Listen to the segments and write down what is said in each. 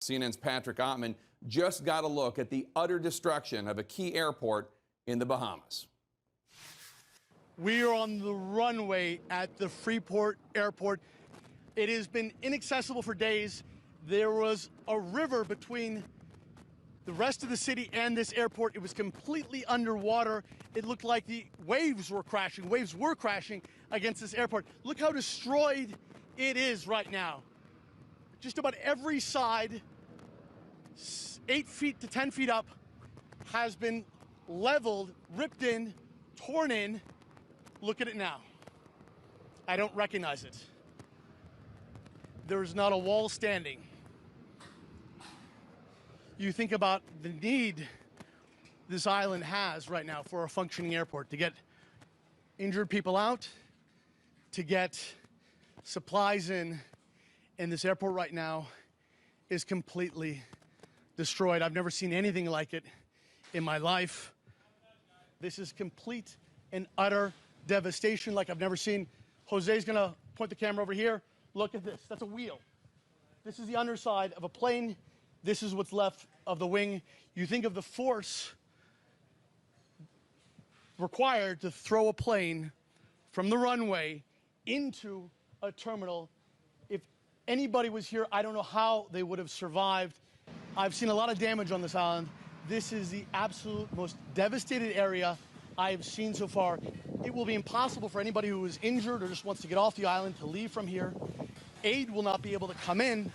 CNN's Patrick Ottman just got a look at the utter destruction of a key airport in the Bahamas. We are on the runway at the Freeport airport. It has been inaccessible for days. There was a river between the rest of the city and this airport. It was completely underwater. It looked like the waves were crashing against this airport. Look how destroyed it is right now. Just about every side, 8 feet to 10 feet up, has been leveled, ripped in, torn in. Look at it now. I don't recognize it. There's not a wall standing. You think about the need this island has right now for a functioning airport, to get injured people out, to get supplies in, and this airport right now is completely destroyed. I've never seen anything like it in my life. This is complete and utter devastation like I've never seen. Jose's gonna point the camera over here. Look at this, that's a wheel. This is the underside of a plane. This is what's left of the wing. You think of the force required to throw a plane from the runway into a terminal. If anybody was here, I don't know how they would have survived. I've seen a lot of damage on this island. This is the absolute most devastated area I've seen so far. It will be impossible for anybody who is injured or just wants to get off the island to leave from here. Aid will not be able to come in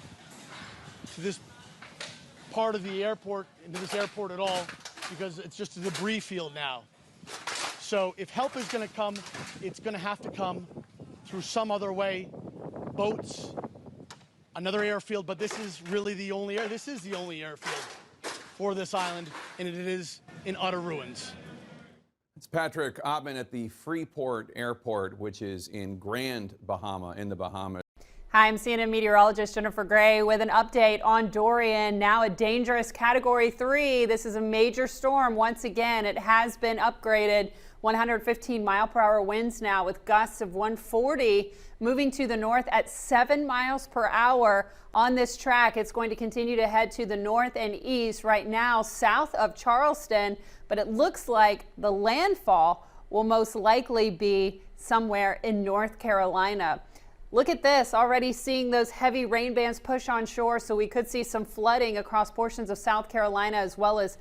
to this part of the airport, into this airport at all, because it's just a debris field now. So if help is going to come, it's going to have to come through some other way, boats, another airfield, but this is really the only this is the only airfield for this island, and it is in utter ruins. It's Patrick Ottman at the Freeport Airport, which is in Grand Bahama, in the Bahamas. Hi, I'm CNN meteorologist Jennifer Gray with an update on Dorian, now a dangerous Category 3. This is a major storm. Once again, it has been upgraded. 115-mile-per-hour winds now with gusts of 140, moving to the north at 7 miles per hour on this track. It's going to continue to head to the north and east right now south of Charleston, but it looks like the landfall will most likely be somewhere in North Carolina. Look at this, already seeing those heavy rain bands push on shore, so we could see some flooding across portions of South Carolina as well as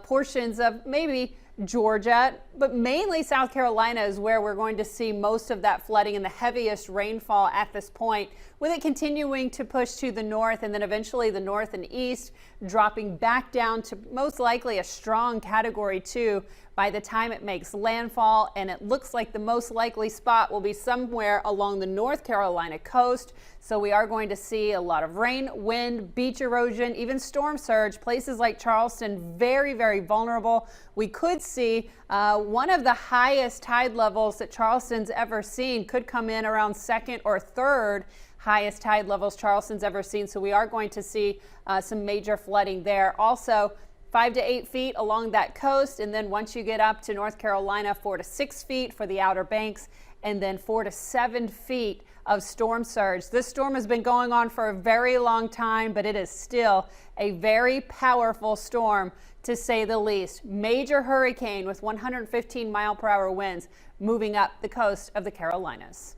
portions of maybe Georgia, but mainly South Carolina is where we're going to see most of that flooding and the heaviest rainfall at this point, with it continuing to push to the north and then eventually the north and east, dropping back down to most likely a strong Category 2 by the time it makes landfall. And it looks like the most likely spot will be somewhere along the North Carolina coast. So we are going to see a lot of rain, wind, beach erosion, even storm surge. Places like Charleston, very, very vulnerable. We could see one of the highest tide levels that Charleston's ever seen, could come in around second or third highest tide levels Charleston's ever seen. So we are going to see some major flooding there. Also, 5 to 8 feet along that coast, and then once you get up to North Carolina, 4 to 6 feet for the Outer Banks, and then 4 to 7 feet of storm surge. This storm has been going on for a very long time, but it is still a very powerful storm, to say the least. Major hurricane with 115-mile-per-hour winds moving up the coast of the Carolinas.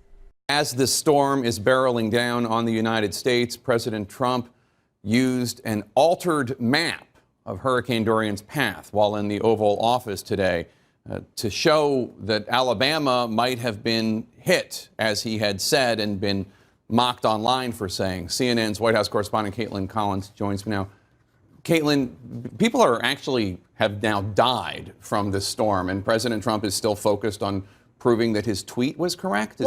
As the storm is barreling down on the United States, President Trump used an altered map of Hurricane Dorian's path while in the Oval Office today to show that Alabama might have been hit, as he had said and been mocked online for saying. CNN's White House correspondent Caitlin Collins joins me now. Caitlin, people have now died from this storm, and President Trump is still focused on proving that his tweet was correct?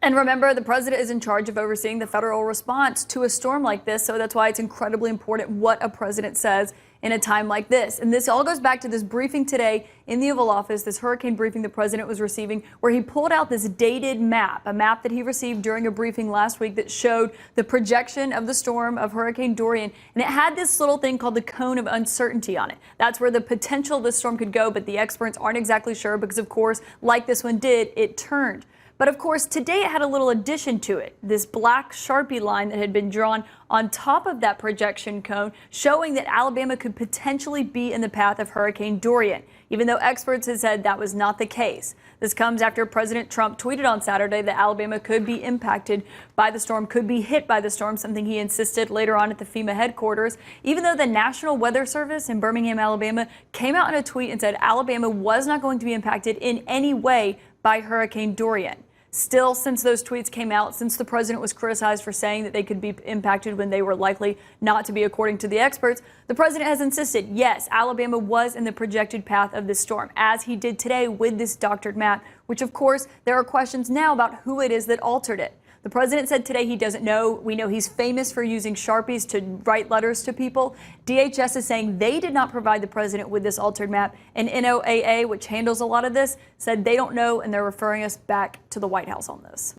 And remember, the president is in charge of overseeing the federal response to a storm like this, so that's why it's incredibly important what a president says in a time like this. And this all goes back to this briefing today in the Oval Office, this hurricane briefing the president was receiving, where he pulled out this dated map, a map that he received during a briefing last week that showed the projection of the storm of Hurricane Dorian. And it had this little thing called the cone of uncertainty on it. That's where the potential of the storm could go, but the experts aren't exactly sure because, of course, like this one did, it turned. But of course, today it had a little addition to it, this black Sharpie line that had been drawn on top of that projection cone, showing that Alabama could potentially be in the path of Hurricane Dorian, even though experts had said that was not the case. This comes after President Trump tweeted on Saturday that Alabama could be impacted by the storm, could be hit by the storm, something he insisted later on at the FEMA headquarters, even though the National Weather Service in Birmingham, Alabama, came out in a tweet and said Alabama was not going to be impacted in any way by Hurricane Dorian. Still, since those tweets came out, since the president was criticized for saying that they could be impacted when they were likely not to be, according to the experts, the president has insisted, yes, Alabama was in the projected path of this storm, as he did today with this doctored map, which, of course, there are questions now about who it is that altered it. The president said today he doesn't know. We know he's famous for using Sharpies to write letters to people. DHS is saying they did not provide the president with this altered map. And NOAA, which handles a lot of this, said they don't know, and they're referring us back to the White House on this.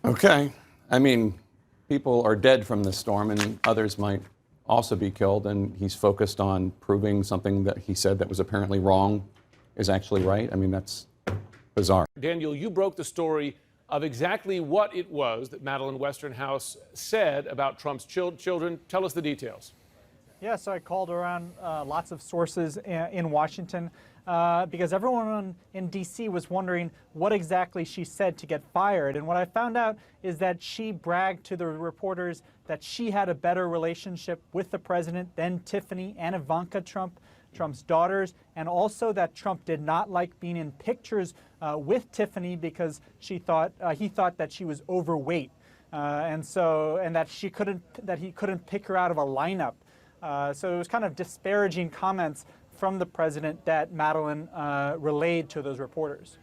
Okay. I mean, people are dead from this storm, and others might also be killed. And he's focused on proving something that he said that was apparently wrong is actually right. I mean, that's bizarre. Daniel, you broke the story of exactly what it was that Madeleine Westernhouse said about Trump's children. Tell us the details. Yeah, so I called around lots of sources in Washington because everyone in D.C. was wondering what exactly she said to get fired. And what I found out is that she bragged to the reporters that she had a better relationship with the president than Tiffany and Ivanka Trump, Trump's daughters, and also that Trump did not like being in pictures with Tiffany because he thought that she was overweight, and that he couldn't pick her out of a lineup. So it was kind of disparaging comments from the president that Madeleine relayed to those reporters.